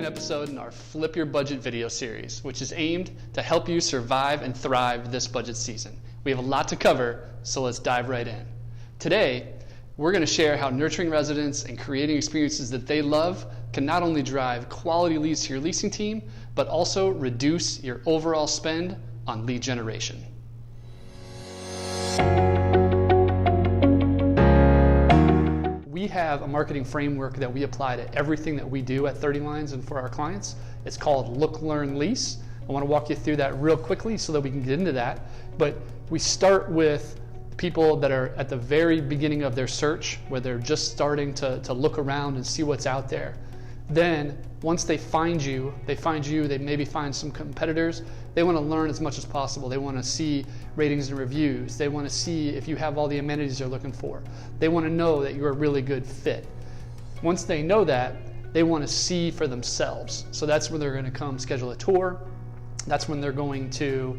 second episode in our Flip Your Budget video series, which is aimed to help you survive and thrive this budget season. We have a lot to cover, so let's dive right in. Today, we're going to share how nurturing residents and creating experiences that they love can not only drive quality leads to your leasing team, but also reduce your overall spend on lead generation. We have a marketing framework that we apply to everything that we do at 30 Lines and for our clients. It's called Look, Learn, Lease. I want to walk you through that real quickly so that we can get into that. But we start with people that are at the very beginning of their search, where they're just starting to look around and see what's out there. Then once they find you, they maybe find some competitors. They want to learn as much as possible. They want to see ratings and reviews. They want to see if you have all the amenities they're looking for. They want to know that you're a really good fit. Once they know that, they want to see for themselves. So that's when they're going to come schedule a tour. That's when they're going to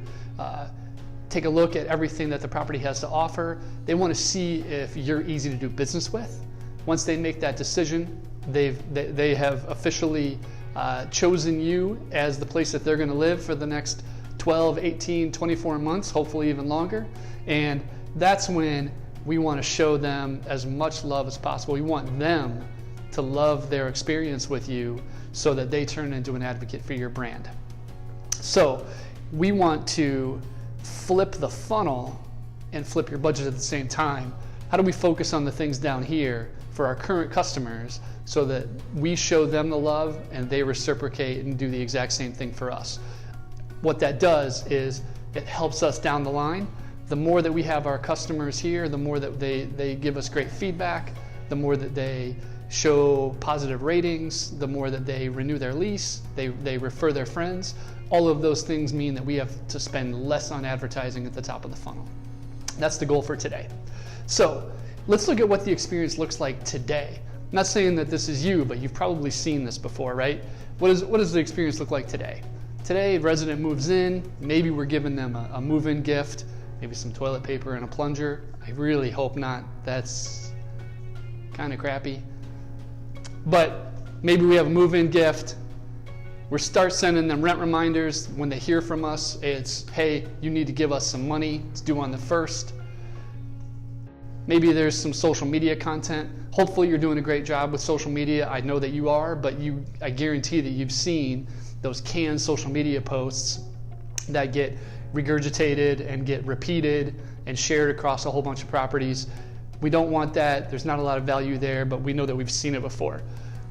take a look at everything that the property has to offer. They want to see if you're easy to do business with. Once they make that decision, they have officially chosen you as the place that they're going to live for the next 12, 18, 24 months, hopefully even longer. And that's when we want to show them as much love as possible. We want them to love their experience with you so that they turn into an advocate for your brand. So we want to flip the funnel and flip your budget at the same time. How do we focus on the things down here for our current customers so that we show them the love and they reciprocate and do the exact same thing for us? What that does is it helps us down the line. The more that we have our customers here, the more that they give us great feedback, the more that they show positive ratings, the more that they renew their lease, they refer their friends. All of those things mean that we have to spend less on advertising at the top of the funnel. That's the goal for today. So let's look at what the experience looks like today. I'm not saying that this is you, but you've probably seen this before, right? What does the experience look like today? Today, a resident moves in. Maybe we're giving them a move-in gift, maybe some toilet paper and a plunger. I really hope not. That's kind of crappy. But maybe we have a move-in gift. We start sending them rent reminders. When they hear from us, it's, hey, you need to give us some money. It's due on the 1st. Maybe there's some social media content. Hopefully you're doing a great job with social media. I know that you are, but I guarantee that you've seen those canned social media posts that get regurgitated and get repeated and shared across a whole bunch of properties. We don't want that. There's not a lot of value there, but we know that we've seen it before.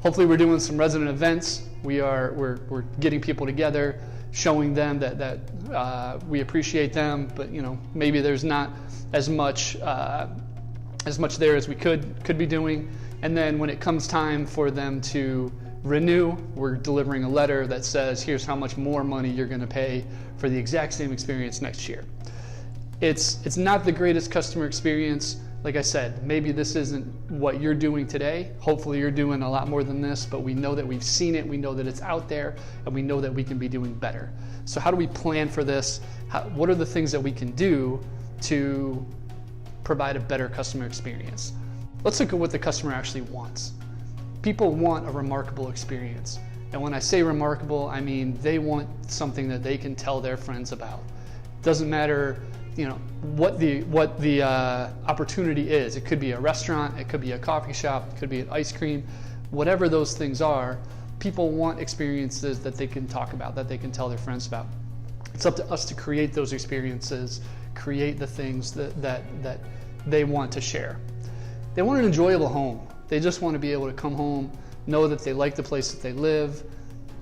Hopefully we're doing some resident events. We're getting people together, showing them that we appreciate them, but maybe there's not as much there as we could be doing. And then when it comes time for them to renew, we're delivering a letter that says, here's how much more money you're going to pay for the exact same experience next year. It's not the greatest customer experience. Like I said, maybe this isn't what you're doing today. Hopefully you're doing a lot more than this, but we know that we've seen it, we know that it's out there, and we know that we can be doing better. So how do we plan for this? What are the things that we can do to provide a better customer experience? Let's look at what the customer actually wants. People want a remarkable experience. And when I say remarkable, I mean they want something that they can tell their friends about. Doesn't matter what the opportunity is. It could be a restaurant, it could be a coffee shop, it could be an ice cream. Whatever those things are, people want experiences that they can talk about, that they can tell their friends about. It's up to us to create those experiences, create the things that they want to share. They want an enjoyable home. They just want to be able to come home, know that they like the place that they live,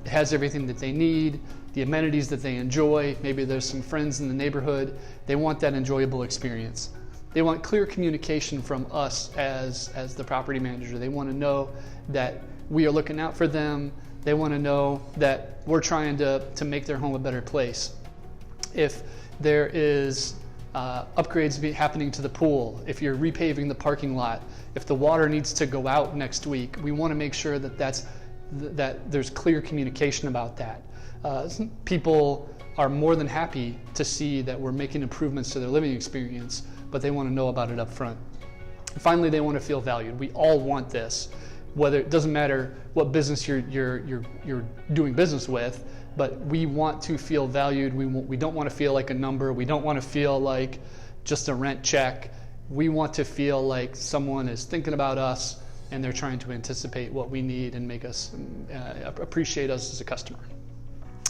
it has everything that they need, the amenities that they enjoy. Maybe there's some friends in the neighborhood. They want that enjoyable experience. They want clear communication from us as the property manager. They want to know that we are looking out for them. They want to know that we're trying to make their home a better place. If there is upgrades happening to the pool, if you're repaving the parking lot, if the water needs to go out next week, we want to make sure that there's clear communication about that. People are more than happy to see that we're making improvements to their living experience, but they want to know about it up front. Finally, they want to feel valued. We all want this. whether it doesn't matter what business you're doing business with, but we want to feel valued. We don't want to feel like a number. We don't want to feel like just a rent check. We want to feel like someone is thinking about us and they're trying to anticipate what we need and make us appreciate us as a customer.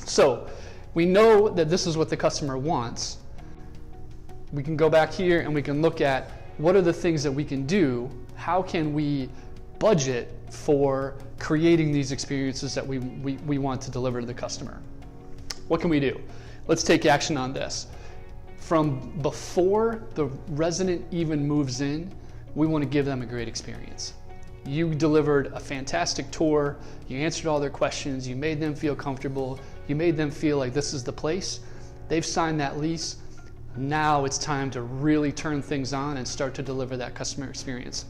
So we know that this is what the customer wants. We can go back here and we can look at what are the things that we can do. How can we budget for creating these experiences that we want to deliver to the customer? What can we do? Let's take action on this. From before the resident even moves in, we want to give them a great experience. You delivered a fantastic tour, you answered all their questions, you made them feel comfortable, you made them feel like this is the place. They've signed that lease. Now it's time to really turn things on and start to deliver that customer experience.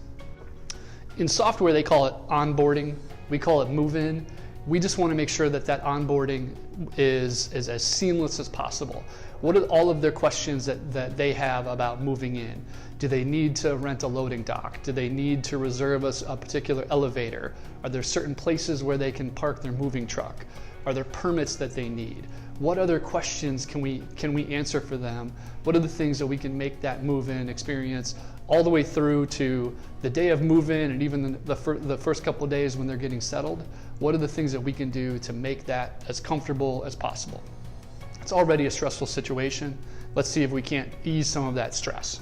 In software, they call it onboarding. We call it move-in. We just want to make sure that that onboarding is as seamless as possible. What are all of their questions that they have about moving in? Do they need to rent a loading dock? Do they need to reserve a particular elevator? Are there certain places where they can park their moving truck? Are there permits that they need? What other questions can we answer for them? What are the things that we can make that move-in experience all the way through to the day of move-in and even the first couple of days when they're getting settled? What are the things that we can do to make that as comfortable as possible? It's already a stressful situation. Let's see if we can't ease some of that stress.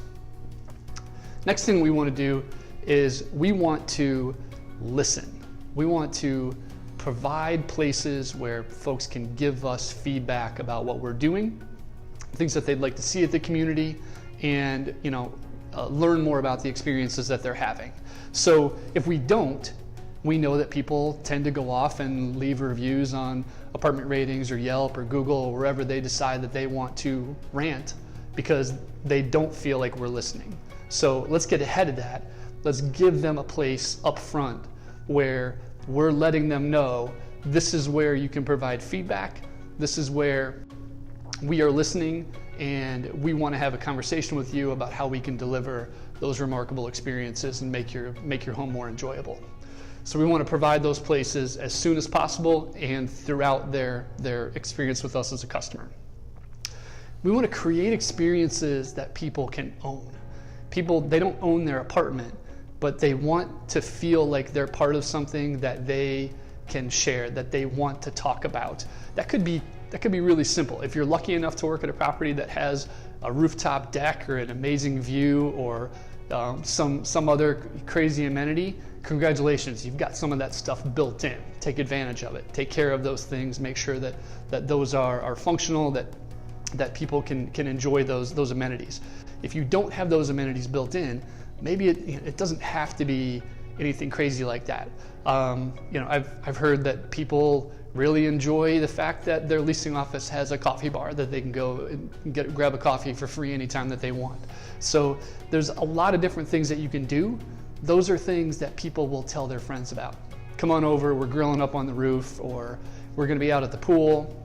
Next thing we want to do is we want to listen. We want to provide places where folks can give us feedback about what we're doing, things that they'd like to see at the community, and learn more about the experiences that they're having. So if we don't, we know that people tend to go off and leave reviews on apartment ratings or Yelp or Google or wherever they decide that they want to rant because they don't feel like we're listening. So let's get ahead of that. Let's give them a place up front where we're letting them know this is where you can provide feedback. This is where we are listening and we want to have a conversation with you about how we can deliver those remarkable experiences and make your home more enjoyable. So we want to provide those places as soon as possible and throughout their experience with us as a customer. We want to create experiences that people can own. People, they don't own their apartment, but they want to feel like they're part of something that they can share, that they want to talk about. That could be really simple. If you're lucky enough to work at a property that has a rooftop deck or an amazing view or some other crazy amenity, congratulations, you've got some of that stuff built in. Take advantage of it. Take care of those things. Make sure that those are functional, that people can enjoy those amenities. If you don't have those amenities built in, maybe it doesn't have to be anything crazy like that. I've heard that people really enjoy the fact that their leasing office has a coffee bar that they can go and grab a coffee for free anytime that they want. So there's a lot of different things that you can do. Those are things that people will tell their friends about. Come on over, we're grilling up on the roof, or we're gonna be out at the pool.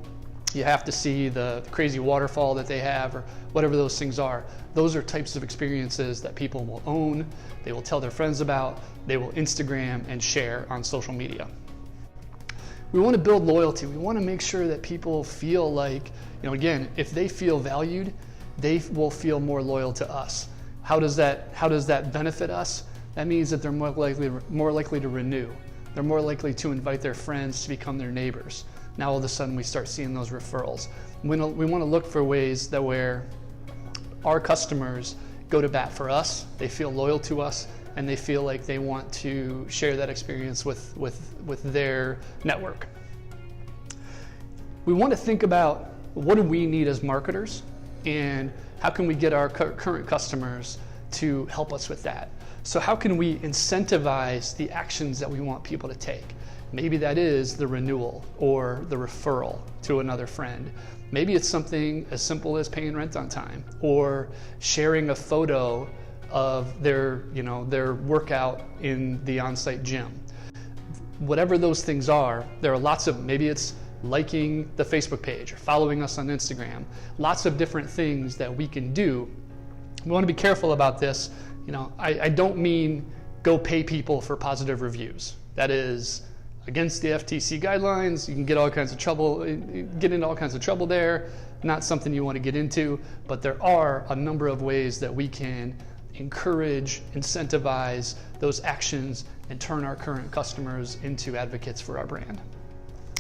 You have to see the crazy waterfall that they have, or whatever those things are. Those are types of experiences that people will own, they will tell their friends about, they will Instagram and share on social media. We want to build loyalty. We want to make sure that people feel like, again, if they feel valued, they will feel more loyal to us. How does that benefit us? That means that they're more likely to renew. They're more likely to invite their friends to become their neighbors. Now all of a sudden we start seeing those referrals. We want to look for ways that where our customers go to bat for us, they feel loyal to us, and they feel like they want to share that experience with their network. We want to think about what do we need as marketers and how can we get our current customers to help us with that. So how can we incentivize the actions that we want people to take? Maybe that is the renewal or the referral to another friend. Maybe it's something as simple as paying rent on time or sharing a photo of their workout in the on-site gym. Whatever those things are, there are lots of, maybe it's liking the Facebook page or following us on Instagram, lots of different things that we can do. We want to be careful about this. I don't mean go pay people for positive reviews. That is against the FTC guidelines. You can get get into all kinds of trouble there. Not something you want to get into, but there are a number of ways that we can encourage, incentivize those actions and turn our current customers into advocates for our brand.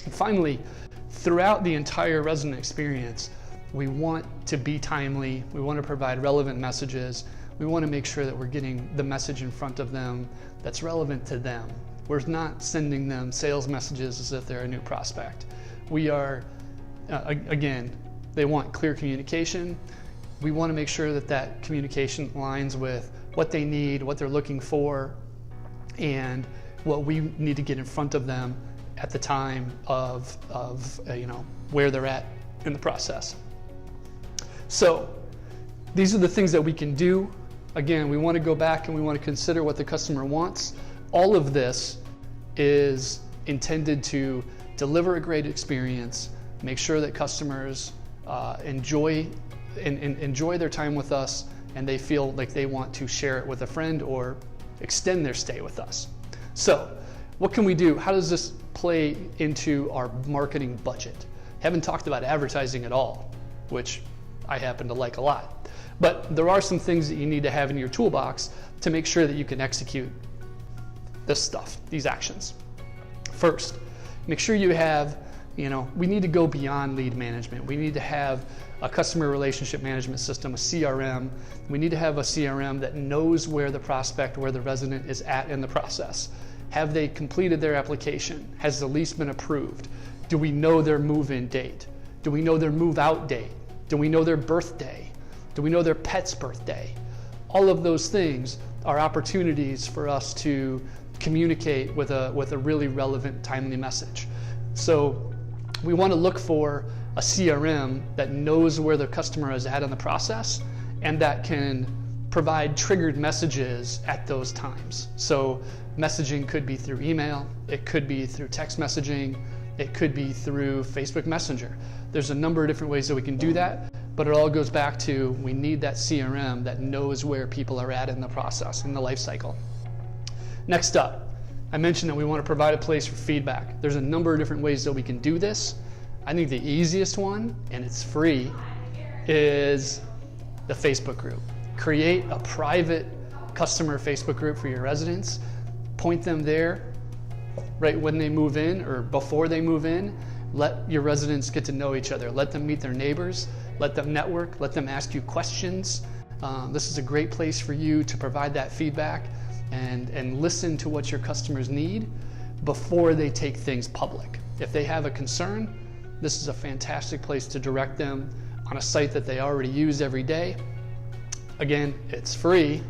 And finally, throughout the entire resident experience, we want to be timely, we want to provide relevant messages, we want to make sure that we're getting the message in front of them that's relevant to them. We're not sending them sales messages as if they're a new prospect. We are, again, they want clear communication. We want to make sure that that communication aligns with what they need, what they're looking for, and what we need to get in front of them at the time of where they're at in the process. So these are the things that we can do. Again, we want to go back and we want to consider what the customer wants. All of this is intended to deliver a great experience, make sure that customers enjoy their time with us, and they feel like they want to share it with a friend or extend their stay with us. So what can we do? How does this play into our marketing budget? Haven't talked about advertising at all, which I happen to like a lot. But there are some things that you need to have in your toolbox to make sure that you can execute this stuff, these actions. First, make sure you have, we need to go beyond lead management. We need to have a customer relationship management system, a CRM. We need to have a CRM that knows where the prospect, where the resident is at in the process. Have they completed their application? Has the lease been approved? Do we know their move-in date? Do we know their move-out date? Do we know their birthday? Do we know their pet's birthday? All of those things are opportunities for us to communicate with a really relevant, timely message. So we want to look for a CRM that knows where the customer is at in the process and that can provide triggered messages at those times. So messaging could be through email, it could be through text messaging, it could be through Facebook Messenger. There's a number of different ways that we can do that, but it all goes back to we need that CRM that knows where people are at in the process, in the life cycle. Next up, I mentioned that we want to provide a place for feedback. There's a number of different ways that we can do this. I think the easiest one, and it's free, is the Facebook group. Create a private customer Facebook group for your residents. Point them there right when they move in or before they move in. Let your residents get to know each other. Let them meet their neighbors. Let them network. Let them ask you questions. This is a great place for you to provide that feedback and listen to what your customers need before they take things public. If they have a concern, this is a fantastic place to direct them on a site that they already use every day. Again, it's free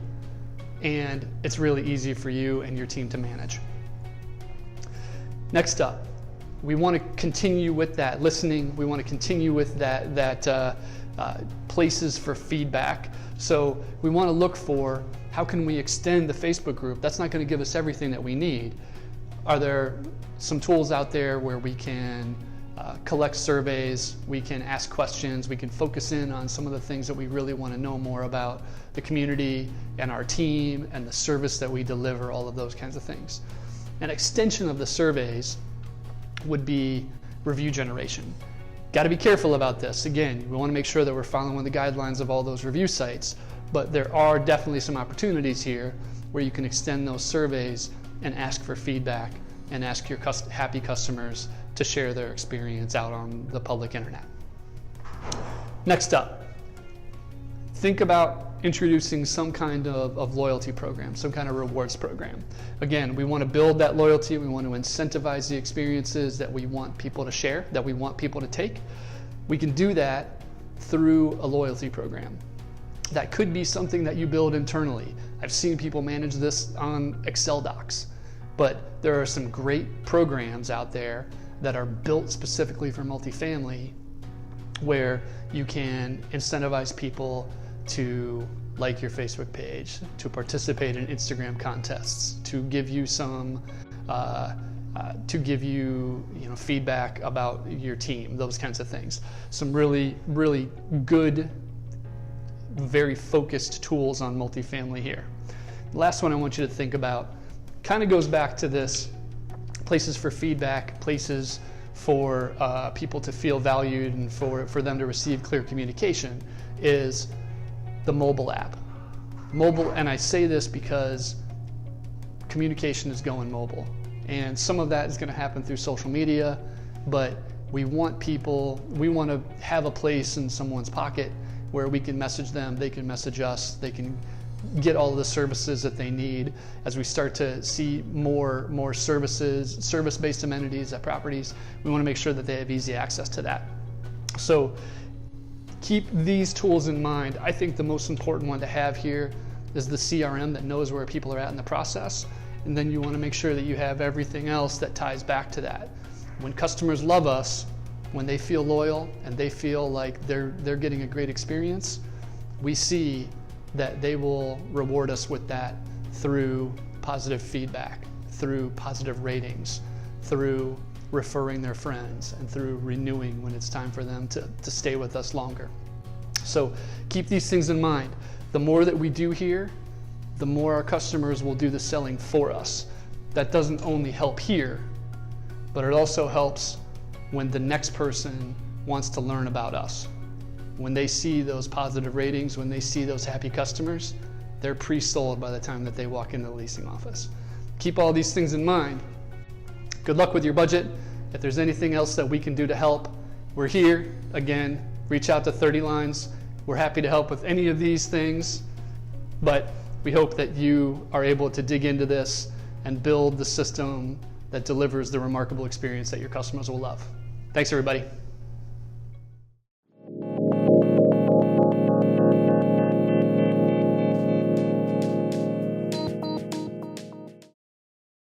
and it's really easy for you and your team to manage. Next up, we want to continue with that listening. We want to continue with that places for feedback. So we want to look for how can we extend the Facebook group. That's not going to give us everything that we need. Are there some tools out there where we can collect surveys, we can ask questions, we can focus in on some of the things that we really want to know more about the community and our team and the service that we deliver, all of those kinds of things. An extension of the surveys would be review generation. Got to be careful about this. Again, we want to make sure that we're following the guidelines of all those review sites, but there are definitely some opportunities here where you can extend those surveys and ask for feedback and ask your happy customers to share their experience out on the public internet. Next up, think about introducing some kind of loyalty program, some kind of rewards program. Again, we want to build that loyalty, we want to incentivize the experiences that we want people to share, that we want people to take. We can do that through a loyalty program. That could be something that you build internally. I've seen people manage this on Excel docs, but there are some great programs out there that are built specifically for multifamily where you can incentivize people to like your Facebook page, to participate in Instagram contests, to give you some, feedback about your team, those kinds of things. Some really, really good, very focused tools on multifamily here. The last one I want you to think about kind of goes back to this places for feedback, places for people to feel valued and for them to receive clear communication is the mobile app. Mobile, and I say this because communication is going mobile. And some of that is going to happen through social media, but we want to have a place in someone's pocket where we can message them, they can message us, they can get all of the services that they need. As we start to see more service-based amenities at properties, we want to make sure that they have easy access to that. So keep these tools in mind. I think the most important one to have here is the CRM that knows where people are at in the process. And then you want to make sure that you have everything else that ties back to that. When customers love us, when they feel loyal and they feel like they're getting a great experience, we see that they will reward us with that through positive feedback, through positive ratings, through referring their friends, and through renewing when it's time for them to stay with us longer. So keep these things in mind. The more that we do here, the more our customers will do the selling for us. That doesn't only help here, but it also helps when the next person wants to learn about us. When they see those positive ratings, when they see those happy customers, they're pre-sold by the time that they walk into the leasing office. Keep all these things in mind. Good luck with your budget. If there's anything else that we can do to help, we're here. Again, reach out to 30 Lines. We're happy to help with any of these things, but we hope that you are able to dig into this and build the system that delivers the remarkable experience that your customers will love. Thanks, everybody.